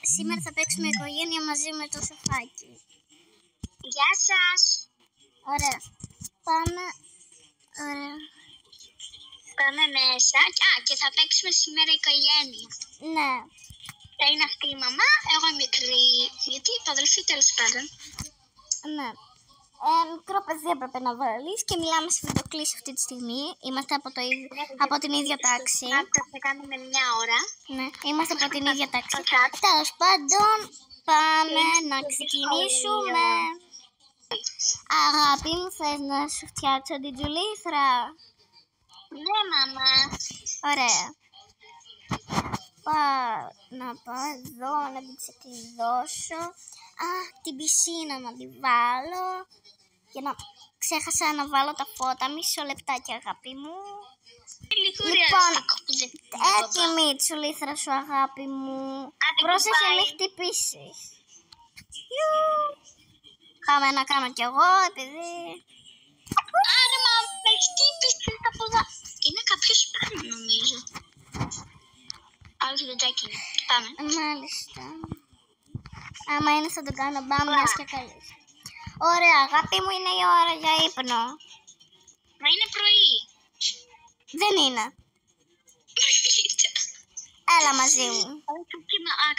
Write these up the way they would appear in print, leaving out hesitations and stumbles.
Σήμερα θα παίξουμε οικογένεια μαζί με το Σοφάκι. Γεια σας. Ωραία. Πάμε. Ωραία. Πάμε μέσα. Και θα παίξουμε σήμερα οικογένεια. Ναι. Θα είναι αυτή η μαμά, εγώ μικρή. Γιατί η αδελφή τέλος πάντων. Ναι. Μικρό παιδί έπρεπε να βάλεις και μιλάμε σε βιντεοκλήση αυτή τη στιγμή. Είμαστε από την ίδια τάξη. Θα κάνουμε μια ώρα. Ναι, είμαστε από την ίδια τάξη. Τέλος πάντων, πάμε να ξεκινήσουμε. Αγάπη μου, θες να σου φτιάξω την τζουλήθρα? Ναι, μαμά. Ωραία. Να πάω εδώ να την ξεκλειδώσω. Την πισίνα να την βάλω. Και να ξέχασα να βάλω τα φώτα. Μισό λεπτάκι, αγάπη μου. Λοιπόν, έτοιμη η τσουλήθρα σου, αγάπη μου. Πρόσεχε μη χτυπήσεις. Πάμε να κάνω κι εγώ, επειδή... Άρα, μα με χτύπησε τα ποδά. Είναι κάποιος πάνω, νομίζω. Όχι, δεν τσάκινε. Πάμε. Μάλιστα. Άμα είναι θα το κάνω μπαμ, μιας και καλής. Ωραία, αγάπη μου, είναι η ώρα για ύπνο. Μα είναι πρωί. Δεν είναι. Έλα μαζί μου.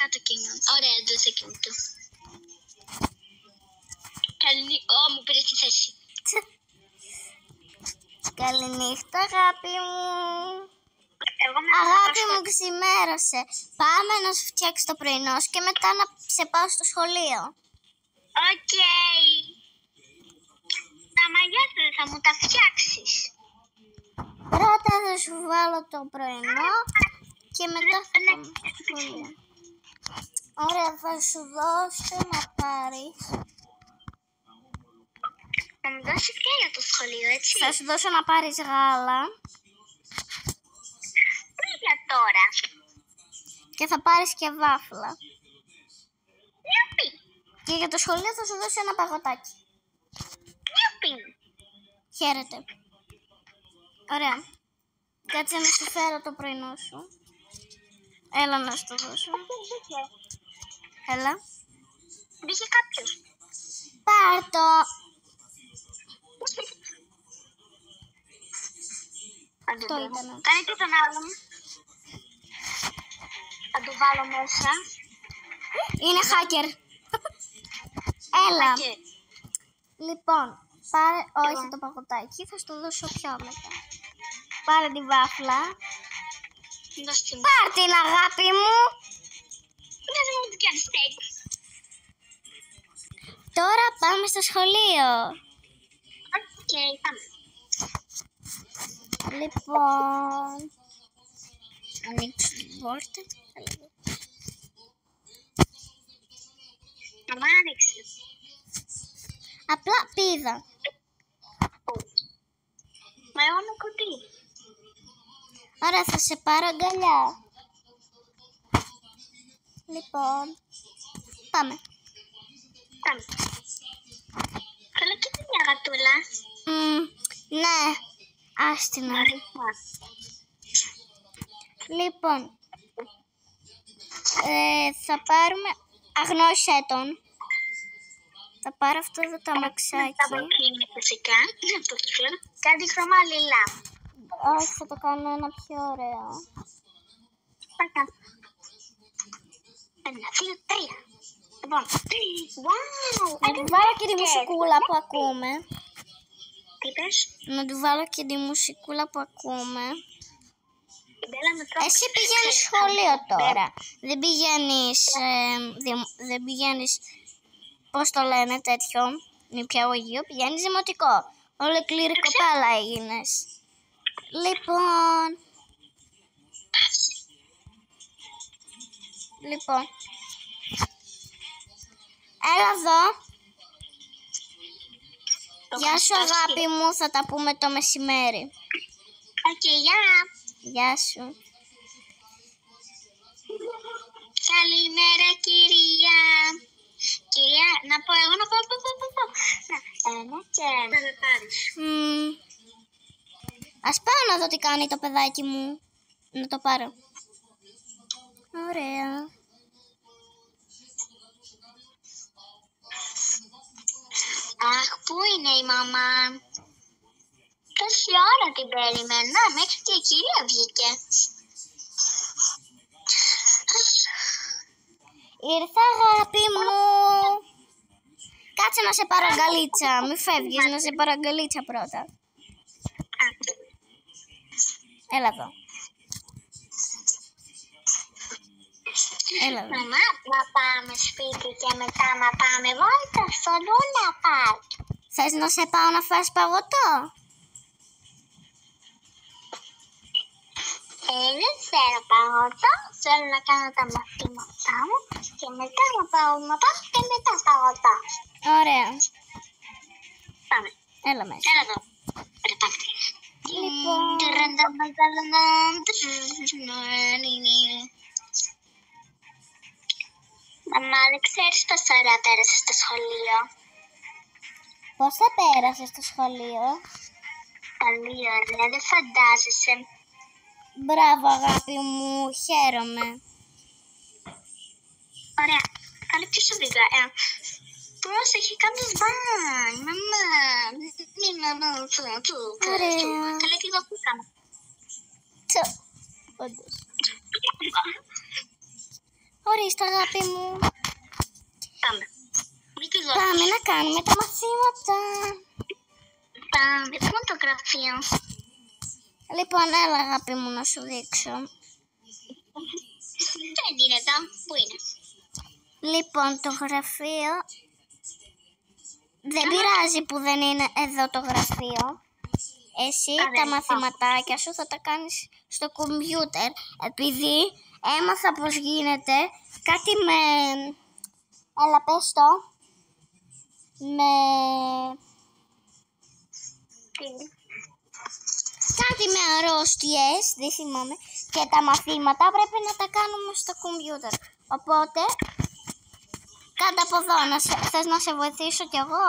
Κάτω κείμενο. Ωραία, δεν σε κινητό. Μου πήρε τη θέση. Καληνύχτα, αγάπη μου. Αγάπη μου, ξημέρωσε. Πάμε να σου φτιάξω το πρωινό σου και μετά να σε πάω στο σχολείο. Οκ. Τα μαλλιά σου θα μου τα φτιάξεις. Πρώτα θα σου βάλω το πρωινό και μετά θα πάμε στο σχολείο. Ωραία, θα σου δώσω να πάρεις. Θα μου δώσεις και για το σχολείο, έτσι. Θα σου δώσω να πάρεις γάλα. Τι για τώρα. Και θα πάρεις και βάφλα. Νιουπι. Και για το σχολείο θα σου δώσω ένα παγωτάκι. Νιουπι. Χαίρετε. Ωραία. Κάτσε να σου φέρω το πρωινό σου. Έλα να σου το δώσω. Έλα. Μπήκε κάποιος. Πάρ' το. Αυτό ήταν. Κάνε και τον άλλο μου. Θα το βάλω μέσα. Είναι hacker. Έλα. Λοιπόν, πάρε, όχι το παγωτάκι, θα σου το δώσω πιο μετά. Πάρε τη βάφλα. Πάρ' την, αγάπη μου. Δεν μου την κάνεις steak. Τώρα πάμε στο σχολείο. Οκ, πάμε. Λοιπόν, ανοίξω την πόρτα. Μαμά, άνοιξε. Απλά πήδα. Μα εγώ είμαι κουτί. Άρα θα σε πάρω αγκαλιά. Λοιπόν, πάμε. Πάμε. Θέλω και μια γατούλα. Ναι, ας την άλλη. Λοιπόν, θα πάρουμε, αγνώρισέ τον. Θα πάρω αυτό εδώ το αμαξάκι. Θα είναι φυσικά. Κάτι χρώμα λιλά. Όχι, θα το κάνω ένα πιο ωραίο. Ένα, δύο, τρία. Λοιπόν, να του βάλω και τη μουσικούλα που ακούμε. Τι πες? Να του βάλω και τη μουσικούλα που ακούμε. Εσύ πηγαίνεις σχολείο τώρα. Δεν πηγαίνεις, πώς το λένε τέτοιο, νηπιαγωγείο, πηγαίνεις δημοτικό. Ολοκλήρη κοπέλα έγινες. Λοιπόν, έλα εδώ. Γεια σου, αγάπη μου, θα τα πούμε το μεσημέρι. Οκ, γεια. Γεια σου. Καλημέρα, κυρία. Κυρία, να πω εγώ, να πω. Ένα και ένα. Να με πάρεις. Ας πάω να δω τι κάνει το παιδάκι μου. Να το πάρω. Ωραία. είναι η μαμά? Τόση ώρα την περίμενα, μέχρι και η κυρία βγήκε. Ήρθα, αγάπη μου. Κάτσε να σε πάρω αγκαλίτσα. Μη φεύγεις, να σε πάρω αγκαλίτσα πρώτα. Έλα εδώ. Έλα εδώ. Μαμά, να πάμε σπίτι και μετά να πάμε βόλτα στο Λούνα Παρκ. Θες να σε πάω να φας παγωτό? Δεν θέλω παγωτό, θέλω να κάνω τα μαθήματά μου και μετά να πάω να πάω και μετά παγωτό. Ωραία. Πάμε. Έλα μέσα. Έλα εδώ. Ρε πάμε. Λοιπόν. Μαμά, δεν ξέρεις πόση ώρα πέρασε στο σχολείο? Πώς θα πέρασες στο σχολείο? Πολύ ωραία, δεν φαντάζεσαι. Μπράβο, αγάπη μου, χαίρομαι. Ωραία, καλή πιο σοβαρά. Πρόσεχε, κάνεις μπαν. Μαμά, μην Ωραία. Καλή και εγώ που κάνω. Όντως. Ορίστε, αγάπη μου. Πάμε. Πάμε να κάνουμε τα μαθήματα. Πάμε, πού είναι το γραφείο? Λοιπόν, έλα, αγάπη μου, να σου δείξω. Δεν είναι εδώ, πού είναι? Λοιπόν, το γραφείο... Δεν πειράζει που δεν είναι εδώ το γραφείο. Εσύ τα μαθηματάκια σου θα τα κάνεις στο κομπιούτερ. Επειδή έμαθα πως γίνεται κάτι με... Έλα, πες το. Κάτι με αρρώστιες, δεν θυμάμαι. Και τα μαθήματα πρέπει να τα κάνουμε στο κομπιούτερ. Οπότε, κάτω από εδώ, θες να σε βοηθήσω κι εγώ?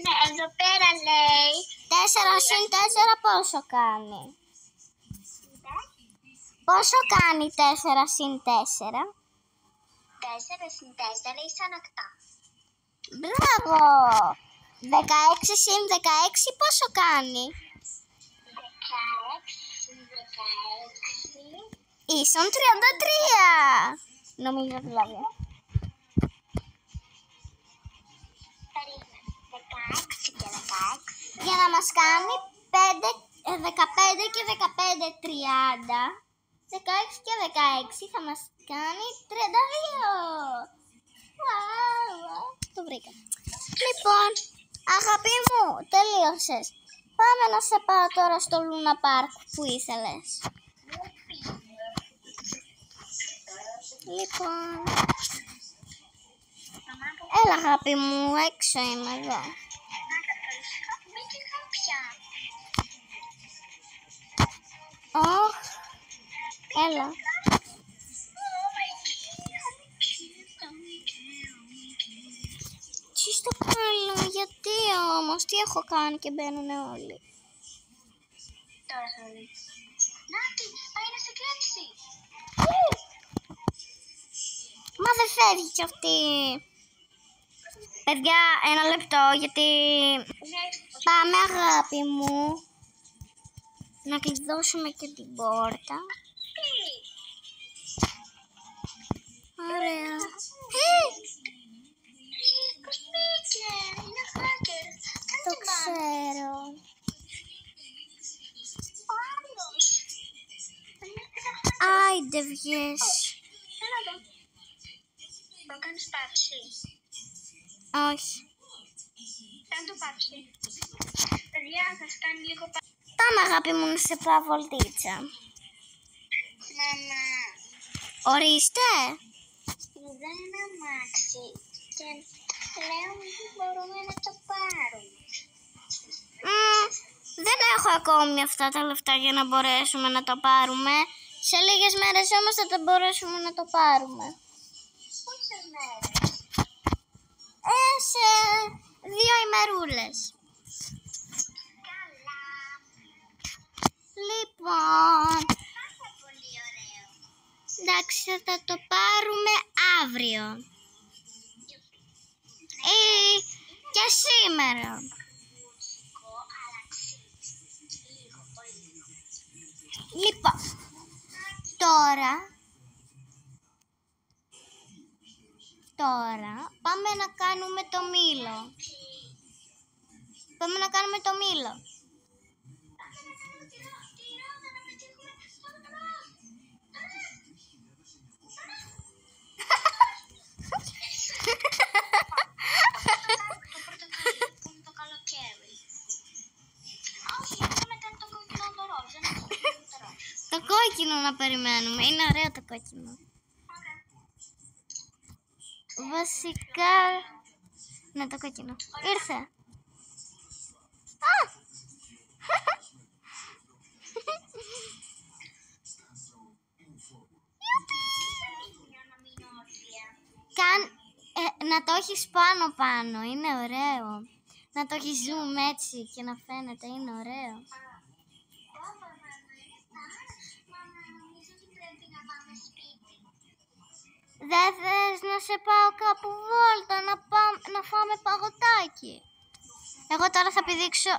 Ναι, εδώ πέρα λέει 4 συν 4 πόσο κάνει? Πόσο κάνει 4 συν 4? 4 συν 4 ίσον 8. Μπράβο! 16 συν 16 πόσο κάνει? 16 συν 16 ίσον 33. Νομίζω δηλαδή. 16 και 16. Για να μας κάνει 15 και 15 30. 16 και 16 θα μας κάνει 32. Το βρήκα. Λοιπόν, αγάπη μου, τελείωσες. Πάμε να σε πάω τώρα στο Λούνα Παρκ που ήθελες. Λοιπόν, έλα αγάπη μου, έξω είμαι εδώ. Ωχ, έλα. Τι στο κάνω, γιατί όμως, τι έχω κάνει και μπαίνουνε όλοι? Τώρα θα δεις. Νάτι, πάει να σε κλέψει. Μα δεν φεύγει κι αυτή. Παιδιά, ένα λεπτό, γιατί... Πάμε αγάπη μου. Να κλειδώσουμε και την πόρτα. Ωραία. Πώς μπήκε, είναι hacker. Το ξέρω. Άιντε βγες. Έλα εδώ. Θα κάνεις πάψη. Όχι. Κάνε το πάψη. Παιδιά, θα σας κάνει λίγο πάψη. Πάμε αγάπη μου να σε πάω βολτίτσα. Μαμά, Ορίστε. είδα ένα αμάξι και λέω μήπως μπορούμε να το πάρουμε. Δεν έχω ακόμη αυτά τα λεφτά για να μπορέσουμε να το πάρουμε. Σε λίγες μέρες όμως θα μπορέσουμε να το πάρουμε. Πόσες μέρες? Σε 2 ημερούλες. Καλά. Λοιπόν, Πάρα πολύ ωραίο. εντάξει, θα το πάρουμε αύριο. Και σήμερα. Λοιπόν, τώρα πάμε να κάνουμε το μήλο. Το κόκκινο να περιμένουμε. Είναι ωραίο το κόκκινο. Βασικά... Ναι, το κόκκινο. Ήρθε. Να το έχεις πάνω. Είναι ωραίο. Να το έχεις zoom έτσι και να φαίνεται. Είναι ωραίο. Δεν θες να σε πάω κάπου βόλτα, να φάμε παγωτάκι? Εγώ τώρα θα πηδήξω.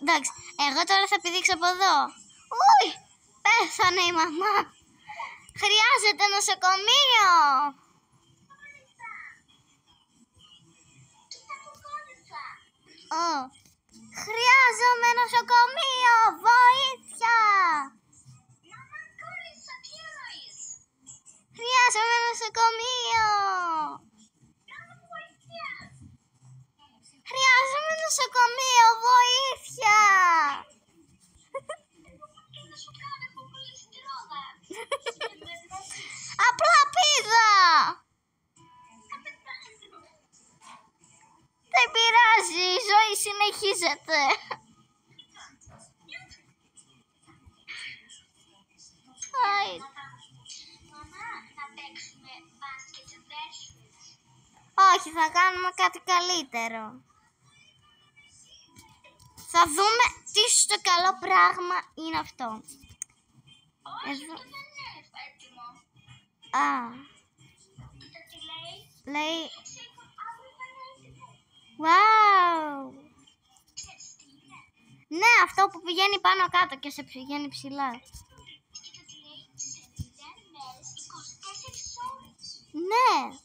Εντάξει, εγώ τώρα θα πηδήξω από εδώ. Ουι, πέθανε η μαμά. Χρειάζεται νοσοκομείο. Χρειάζομαι νοσοκομείο, βοήθεια! Χρειάζομαι νοσοκομείο! Χρειάζομαι νοσοκομείο, βοήθεια! Απλά πήδα! Δεν πειράζει, η ζωή συνεχίζεται. Όχι, θα κάνουμε κάτι καλύτερο. Θα δούμε τι στο καλό πράγμα είναι αυτό. Εδώ. Λέει... Wow! Ναι, αυτό που πηγαίνει πάνω κάτω και σε πηγαίνει ψηλά. Ναι.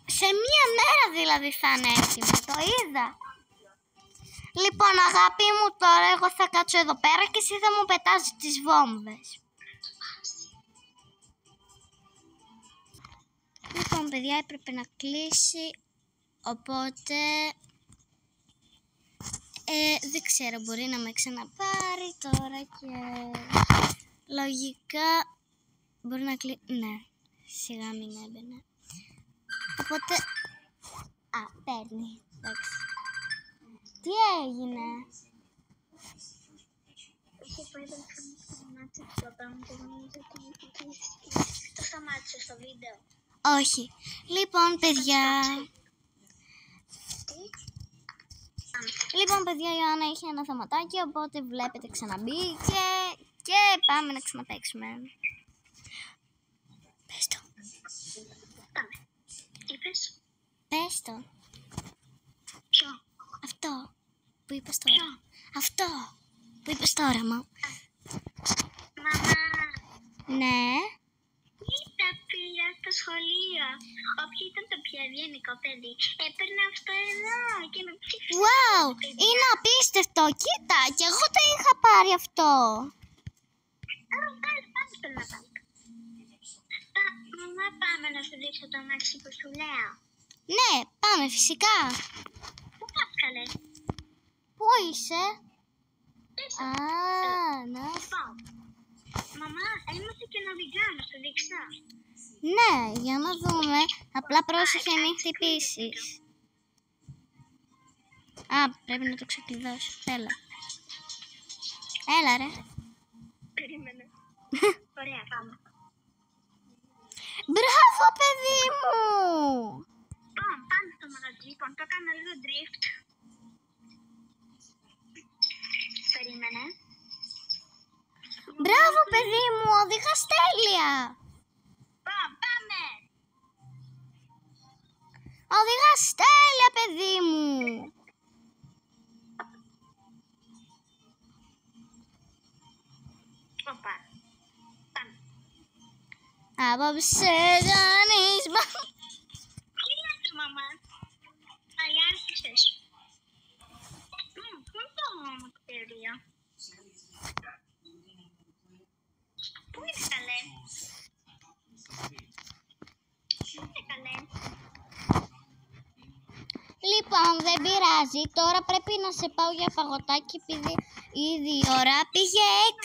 Σε μία μέρα δηλαδή θα είναι έτοιμο, το είδα. Λοιπόν, αγάπη μου, τώρα εγώ θα κάτσω εδώ πέρα και εσύ θα μου πετάς τις βόμβες. Λοιπόν, παιδιά, έπρεπε να κλείσει, οπότε δεν ξέρω, μπορεί να με ξαναπάρει τώρα και λογικά μπορεί να κλείσει. Ναι, σιγά μην έμπαινε. Οπότε, παίρνει, εντάξει. Τι έγινε? Το σταμάτησε στο βίντεο. Όχι. Λοιπόν, παιδιά. Λοιπόν, παιδιά, η Άννα είχε ένα θεματάκι, οπότε βλέπετε ξαναμπήκε και πάμε να ξαναπαίξουμε. Πες το. Πάμε. Είπες. Πες το. Ποιο? Αυτό που είπες τώρα. Ποιο? Αυτό που είπες τώρα, μα. Μαμά. Ναι. Είδα, πήγα στο σχολείο. Όποιο ήταν το πιο ευγενικό παιδί, έπαιρνε αυτό εδώ και με ψήφισε. Wow, είναι απίστευτο. Κοίτα, και εγώ το είχα πάρει αυτό. Πάμε στο να πάμε. Μαμά, πάμε να σου δείξω το αμάξι που σου λέω. Ναι, πάμε φυσικά. Πού πας, καλέ? Πού είσαι? Ναι. Μαμά, έμαθε και να οδηγά, να σου δείξω. Ναι, για να δούμε. Απλά πρόσεχε μην χτυπήσεις. Πρέπει να το ξεκλειδώσω. Έλα ρε. Περίμενε. Ωραία, πάμε. Μπράβο, παιδί μου. Πάμε στο μαγαζί. Λοιπόν, το έκανα λίγο drift. Περίμενε. Μπράβο, παιδί μου, οδηγάς τέλεια. Πάμε. Οδηγάς τέλεια, παιδί μου. Οπα. Πάμε. Απόψε κάνεις Τι λες, μαμά. Αλιάρχισες. Πού είναι το κτίριο. Πού είναι καλέ. Πού είναι καλέ. Λοιπόν, δεν πειράζει. Τώρα πρέπει να σε πάω για φαγωτάκι επειδή ήδη η ώρα πήγε 6.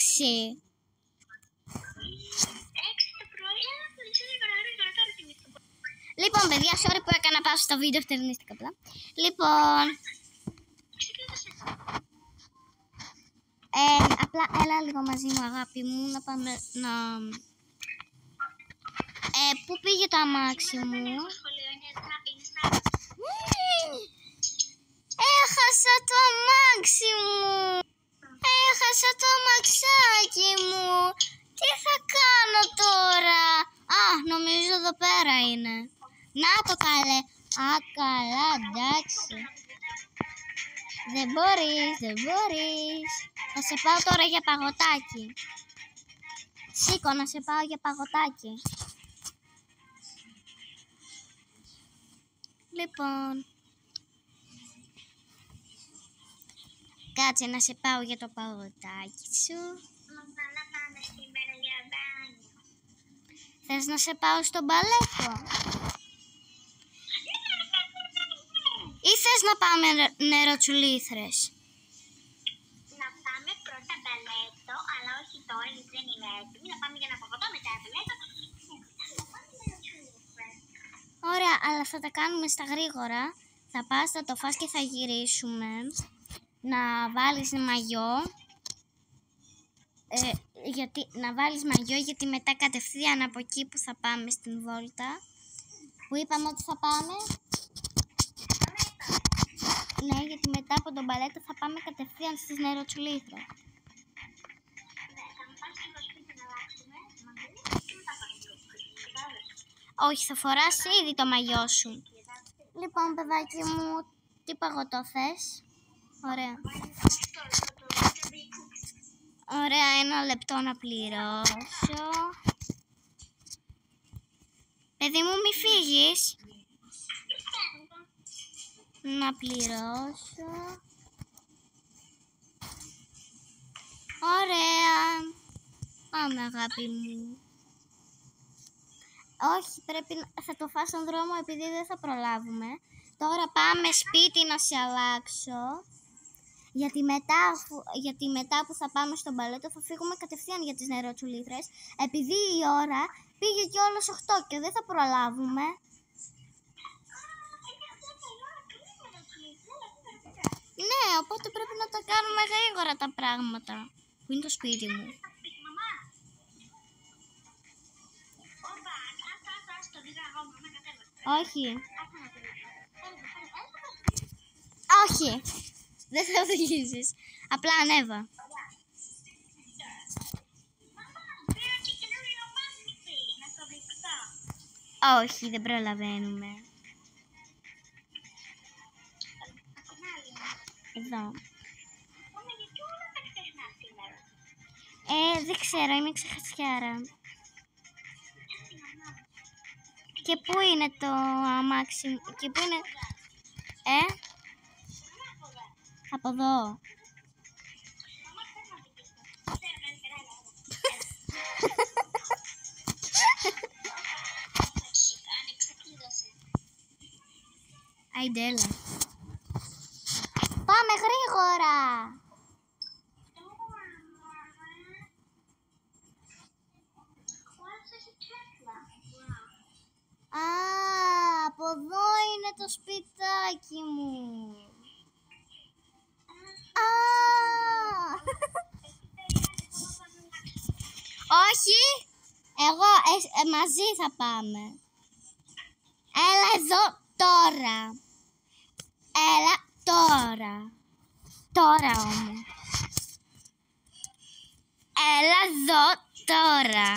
6 το πρωί. Έλα, πολύ γρήγορα, τώρα θυμήθηκα. Λοιπόν, παιδιά, sorry που έκανα πause στο βίντεο, φτερνίστηκα απλά. Λοιπόν, απλά έλα λίγο μαζί μου, αγάπη μου, να πάμε να... πού πήγε το αμάξι μου? Το σχολείο είναι Σάββατο. Έχασα το αμάξι μου. Έχασα το αμαξάκι μου. Τι θα κάνω τώρα? Α, νομίζω εδώ πέρα είναι. Να το καλέ. Α, καλά, εντάξει. Δεν μπορείς, δεν μπορείς. Θα σε πάω τώρα για παγωτάκι. Σήκω να σε πάω για παγωτάκι. Λοιπόν, κάτσε να σε πάω για το παγωτάκι σου. Μαμά, να πάμε σήμερα για μπάνιο. Θες να σε πάω στο μπαλέτο? Ή θες να πάμε νεροτσουλήθρες? Να πάμε πρώτα μπαλέτο, αλλά όχι τώρα γιατί δεν είμαι έτοιμη. Να πάμε για να παγωτώ μετά μπαλέτο. Να πάμε για Ωραία, αλλά θα τα κάνουμε στα γρήγορα. Θα πας, θα το φας και θα γυρίσουμε. Να βάλεις μαγιό. Να βάλεις μαγιό γιατί μετά κατευθείαν από εκεί που θα πάμε στην βόλτα. Που είπαμε ότι θα πάμε. Ναι, γιατί μετά από τον μπαλέτο θα πάμε κατευθείαν στις νεροτσουλήθρες. Όχι, θα φοράς ήδη το μαγιό σου. Λοιπόν, παιδάκι μου, τι παγωτό θες? Ωραία. Ωραία, 1 λεπτό να πληρώσω. Παιδί μου, μη φύγεις. Να πληρώσω. Ωραία. Πάμε, αγάπη μου. Όχι, θα το φας στον δρόμο επειδή δεν θα προλάβουμε. Τώρα πάμε σπίτι να σε αλλάξω. Γιατί μετά που θα πάμε στο μπαλέτο θα φύγουμε κατευθείαν για τις νεροτσουλήθρες. Επειδή η ώρα πήγε κιόλας 8 και δεν θα προλάβουμε. Ναι, οπότε πρέπει να τα κάνουμε γρήγορα τα πράγματα. Που είναι το σπίτι μου. Όχι. Όχι. Δεν θα οδηγήσεις. Απλά ανέβα. Όχι, δεν προλαβαίνουμε. Εδώ. Δεν ξέρω, είμαι ξεχασιάρα. Και πού είναι το αμάξι μου? Και πού είναι... Από εδώ. Αϊντέλα. Πάμε γρήγορα. Α, από εδώ είναι το σπιτάκι μου. Α, όχι, εγώ μαζί θα πάμε. Έλα εδώ τώρα. Έλα τώρα. Τώρα όμως. Έλα εδώ τώρα.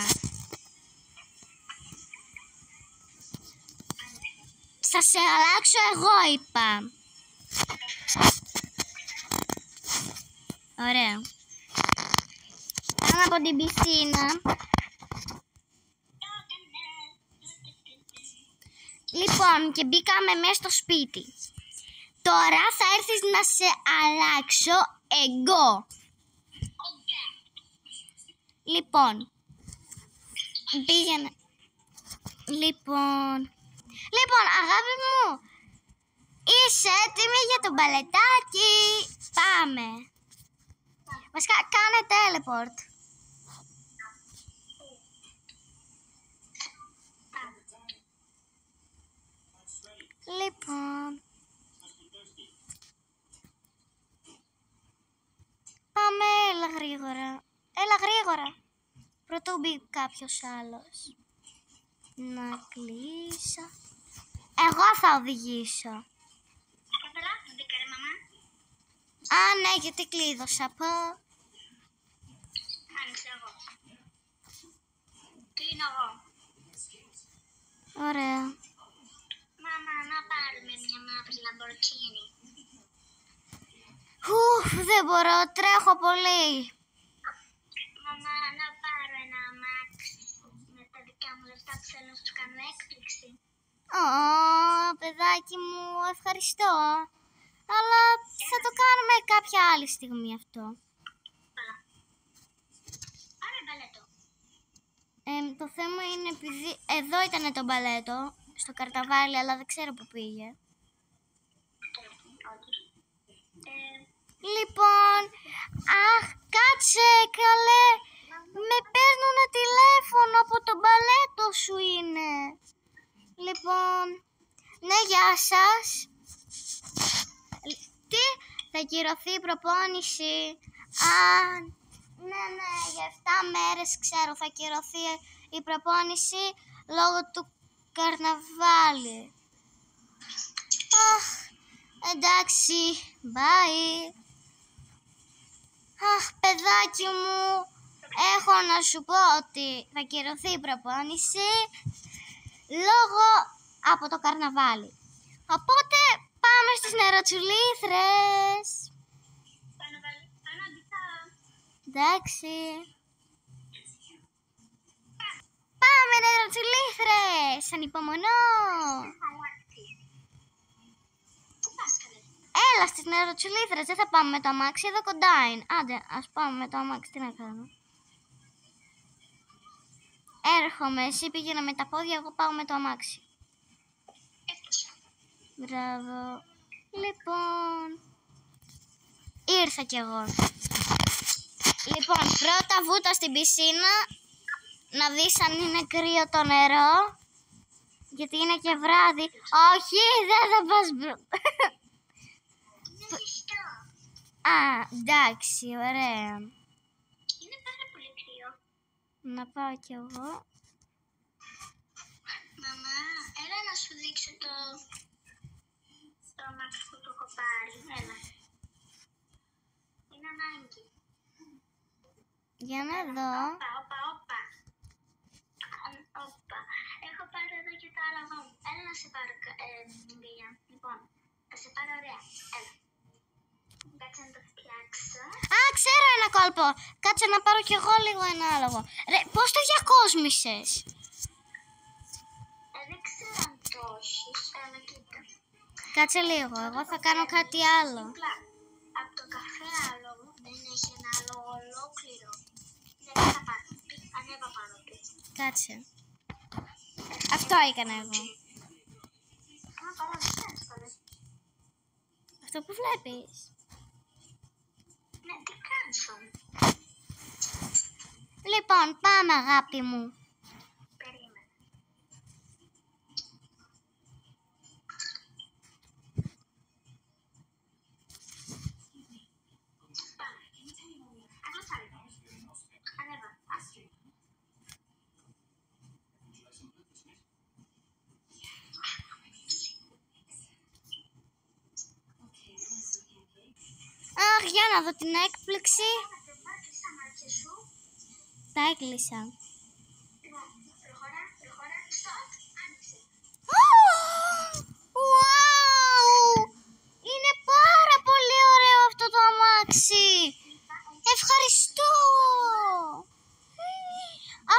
Θα σε αλλάξω εγώ, είπα. Ωραία. Πάμε από την πισίνα. Λοιπόν, και μπήκαμε μέσα στο σπίτι. Τώρα θα έρθεις να σε αλλάξω εγώ. Λοιπόν, πήγαινε. Λοιπόν, αγάπη μου, είσαι έτοιμη για το μπαλετάκι? Πάμε. Βασικά, κάνε teleport. Λοιπόν, πάμε, έλα γρήγορα. Πρωτού μπει κάποιος άλλος. Να κλείσω. Εγώ θα οδηγήσω. Α, ναι, γιατί κλείδωσα. Πω. Άνοιξε εγώ. Κλείνω εγώ. Ωραία. Μάμα, να πάρουμε μια μαύρη Lamborghini. Δεν μπορώ, τρέχω πολύ. Μαμά, να πάρω ένα αμάξι με τα δικά μου λεφτά που θέλω να σου κάνω έκπληξη. Παιδάκι μου, ευχαριστώ. Αλλά θα το κάνουμε κάποια άλλη στιγμή αυτό. Άρα μπαλέτο. Το θέμα είναι επειδή εδώ ήταν το μπαλέτο, στο Καρταβάλι, αλλά δεν ξέρω που πήγε. Λοιπόν, αχ, κάτσε καλέ, με παίρνουν τηλέφωνο από το μπαλέτο σου είναι. Λοιπόν, ναι, γεια σας. Τι, θα κυρωθεί η προπόνηση? Ναι, για 7 μέρες ξέρω θα κυρωθεί η προπόνηση λόγω του καρναβάλι. Αχ, εντάξει, bye. Αχ, παιδάκι μου, έχω να σου πω ότι θα κυρωθεί η προπόνηση λόγω από το καρναβάλι. Οπότε πάμε στις νεροτσουλήθρες. Εντάξει. Πάμε νεροτσουλήθρες, ανυπομονώ. Έλα στις νεροτσουλήθρες, δεν θα πάμε με το αμάξι, εδώ κοντά είναι. Άντε, ας πάμε με το αμάξι, τι να κάνω. Έρχομαι, εσύ πήγαινε με τα πόδια, εγώ πάω με το αμάξι. Μπράβο. Λοιπόν, ήρθα κι εγώ. Λοιπόν, πρώτα βούτα στην πισίνα, να δεις αν είναι κρύο το νερό, γιατί είναι και βράδυ. Όχι, δεν θα πας εντάξει, ωραία. Είναι πάρα πολύ κρύο. Να πάω κι εγώ. Μαμά, έλα να σου δείξω το αμάξι που το έχω πάρει. Έλα. Είναι ανάγκη. Για να δω. Όπα. Έχω πάρει εδώ και τα άλλα μου. Έλα να σε πάρω, Μπίλια. Λοιπόν, θα σε πάρω ωραία. Έλα. Κάτσε να το φτιάξω. Ξέρω ένα κόλπο. Κάτσε να πάρω κι εγώ λίγο ένα άλογο. Ρε, πώς το διακόσμησες? Δεν ξέρω αν το έχεις. Έλα, κοίτα. Κάτσε λίγο, εγώ θα κάνω κάτι άλλο. Από το καφέ άλογο δεν έχει ένα άλογο ολόκληρο. Δεν θα πάρω. Ανέβα πάνω του. Κάτσε. Αυτό έκανα εγώ. Αυτό που βλέπεις. Ναι, τι κάνεις? Λοιπόν, πάμε αγάπη μου. Περίμενε. Ανέβα. Αχ, για να δω την έκπληξη. Τα έκλεισα. Wow! Είναι πάρα πολύ ωραίο αυτό το αμάξι. Ευχαριστώ.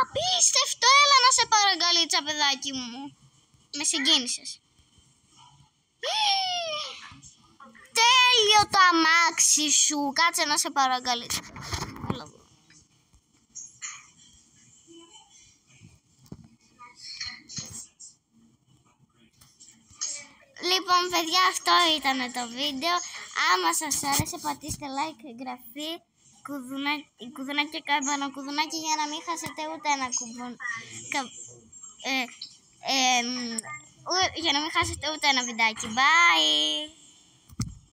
Απίστευτο. Έλα να σε πάρω αγκαλίτσα, παιδάκι μου. Με συγκίνησες. Τέλειο το αμάξι σου. Κάτσε να σε πάρω αγκαλίτσα. Λοιπόν, παιδιά, αυτό ήταν το βίντεο. Άμα σας άρεσε, πατήστε like, εγγραφή, κουδουνάκι και κάμπανο κουδουνάκι για να μην χάσετε ούτε ένα για να μην χάσετε ούτε ένα βιντεάκι. Bye!